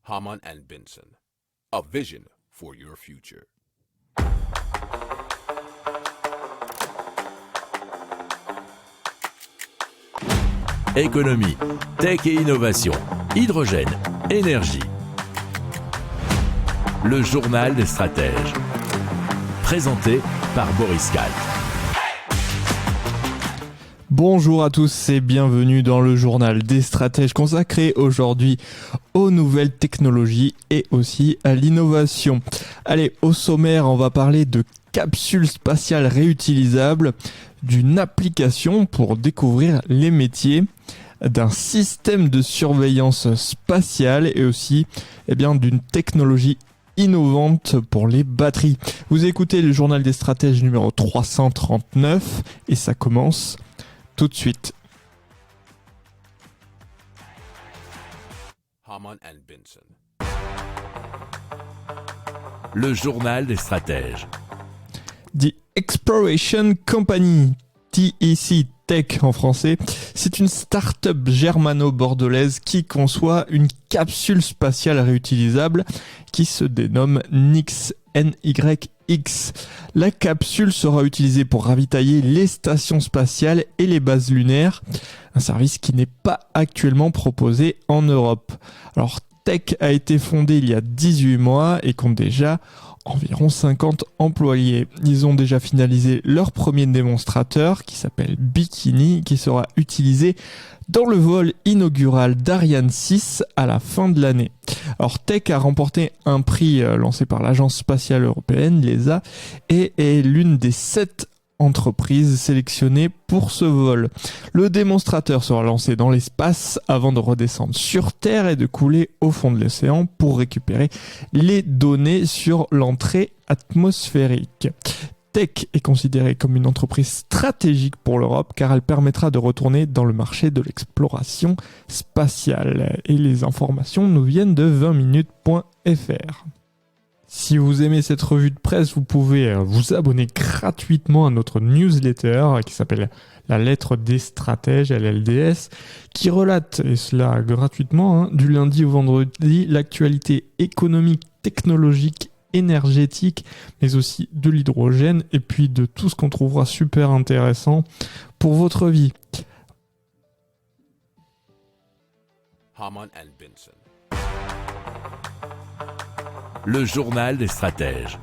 Hamann and Benson, a vision for your future. Économie, tech et innovation, hydrogène, énergie. Le journal des stratèges. Présenté par Boris Kahl. Bonjour à tous et bienvenue dans le journal des stratèges consacré aujourd'hui aux nouvelles technologies et aussi à l'innovation. Allez, au sommaire, on va parler de capsules spatiales réutilisables, d'une application pour découvrir les métiers, d'un système de surveillance spatiale et aussi d'une technologie innovante pour les batteries. Vous écoutez le journal des stratèges numéro 339 et ça commence tout de suite. Hamann and Benson. Le journal des stratèges. The Exploration Company, TEC Tech en français, c'est une start-up germano-bordelaise qui conçoit une capsule spatiale réutilisable qui se dénomme NYX. La capsule sera utilisée pour ravitailler les stations spatiales et les bases lunaires, un service qui n'est pas actuellement proposé en Europe. Alors Tech a été fondée il y a 18 mois et compte déjà environ 50 employés. Ils ont déjà finalisé leur premier démonstrateur qui s'appelle Bikini, qui sera utilisé dans le vol inaugural d'Ariane 6 à la fin de l'année. Alors Tech a remporté un prix lancé par l'Agence spatiale européenne, l'ESA, et est l'une des 7 entreprises sélectionnées pour ce vol. Le démonstrateur sera lancé dans l'espace avant de redescendre sur Terre et de couler au fond de l'océan pour récupérer les données sur l'entrée atmosphérique. Tech est considérée comme une entreprise stratégique pour l'Europe car elle permettra de retourner dans le marché de l'exploration spatiale. Et les informations nous viennent de 20minutes.fr. Si vous aimez cette revue de presse, vous pouvez vous abonner gratuitement à notre newsletter qui s'appelle La Lettre des Stratèges, LLDS, qui relate, et cela gratuitement, du lundi au vendredi, l'actualité économique, technologique, énergétique, mais aussi de l'hydrogène et puis de tout ce qu'on trouvera super intéressant pour votre vie. Hamann and Benson. Le journal des stratèges.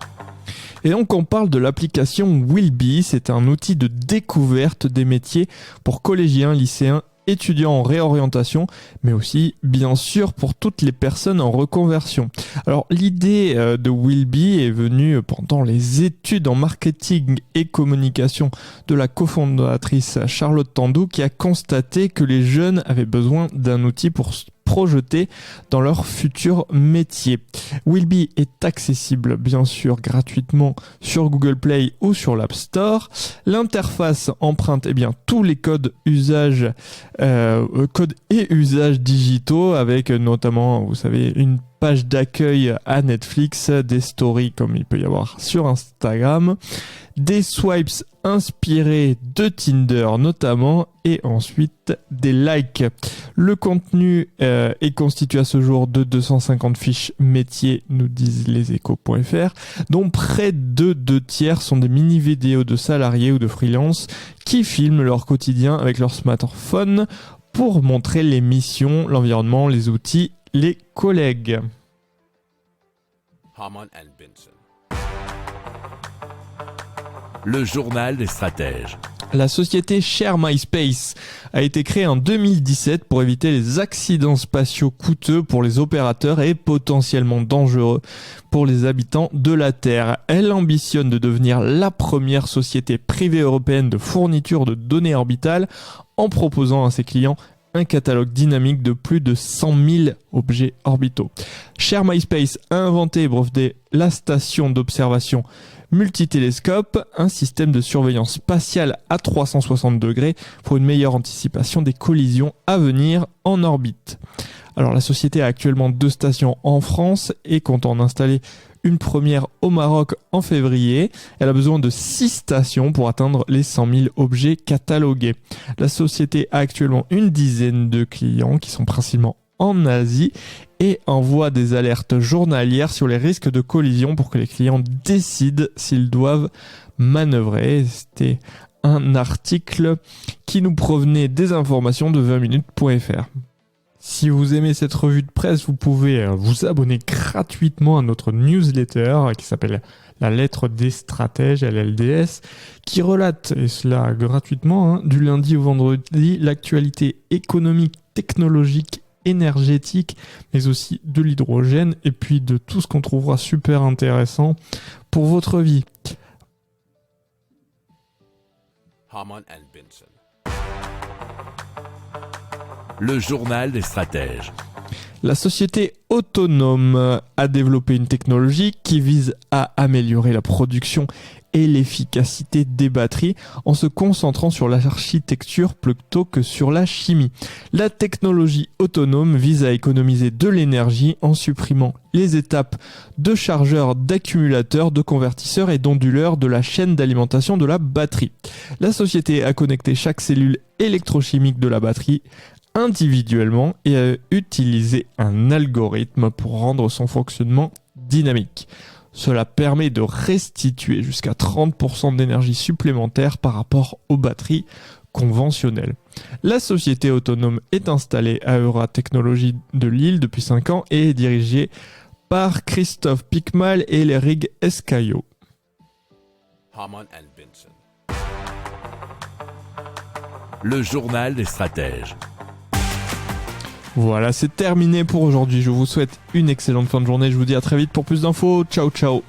Et donc on parle de l'application Willby, c'est un outil de découverte des métiers pour collégiens, lycéens, étudiants en réorientation, mais aussi bien sûr pour toutes les personnes en reconversion. Alors l'idée de Willby est venue pendant les études en marketing et communication de la cofondatrice Charlotte Tandou qui a constaté que les jeunes avaient besoin d'un outil pour projetés dans leur futur métier. Willby est accessible bien sûr gratuitement sur Google Play ou sur l'App Store. L'interface emprunte tous les codes et usages digitaux avec notamment, vous savez, une page d'accueil à Netflix, des stories comme il peut y avoir sur Instagram, des swipes inspirés de Tinder notamment et ensuite des likes. Le contenu est constitué à ce jour de 250 fiches métiers, nous disent leséchos.fr, dont près de 2/3 sont des mini-vidéos de salariés ou de freelance qui filment leur quotidien avec leur smartphone pour montrer les missions, l'environnement, les outils, les collègues. Hamann and Benson. Le journal des stratèges. La société Share My Space a été créée en 2017 pour éviter les accidents spatiaux coûteux pour les opérateurs et potentiellement dangereux pour les habitants de la Terre. Elle ambitionne de devenir la première société privée européenne de fourniture de données orbitales en proposant à ses clients un catalogue dynamique de plus de 100 000 objets orbitaux. Share My Space a inventé et breveté la station d'observation multitélescope, un système de surveillance spatiale à 360 degrés pour une meilleure anticipation des collisions à venir en orbite. Alors la société a actuellement 2 stations en France et compte en installer une première au Maroc en février. Elle a besoin de 6 stations pour atteindre les 100 000 objets catalogués. La société a actuellement une dizaine de clients qui sont principalement en Asie et envoie des alertes journalières sur les risques de collision pour que les clients décident s'ils doivent manœuvrer. C'était un article qui nous provenait des informations de 20minutes.fr. Si vous aimez cette revue de presse, vous pouvez vous abonner gratuitement à notre newsletter qui s'appelle La lettre des stratèges, LLDS, qui relate, et cela gratuitement, du lundi au vendredi, l'actualité économique, technologique, énergétique, mais aussi de l'hydrogène et puis de tout ce qu'on trouvera super intéressant pour votre vie. Hamann and Benson. Le journal des stratèges. La société Autonome a développé une technologie qui vise à améliorer la production et l'efficacité des batteries en se concentrant sur l'architecture plutôt que sur la chimie. La technologie Autonome vise à économiser de l'énergie en supprimant les étapes de chargeurs, d'accumulateurs, de convertisseurs et d'onduleurs de la chaîne d'alimentation de la batterie. La société a connecté chaque cellule électrochimique de la batterie individuellement et a utilisé un algorithme pour rendre son fonctionnement dynamique. Cela permet de restituer jusqu'à 30% d'énergie supplémentaire par rapport aux batteries conventionnelles. La société Autonome est installée à Euratechnologies de Lille depuis 5 ans et est dirigée par Christophe Picmal et Lerig Escaillot. Hamann and Benson. Le journal des stratèges. Voilà, c'est terminé pour aujourd'hui. Je vous souhaite une excellente fin de journée. Je vous dis à très vite pour plus d'infos. Ciao, ciao.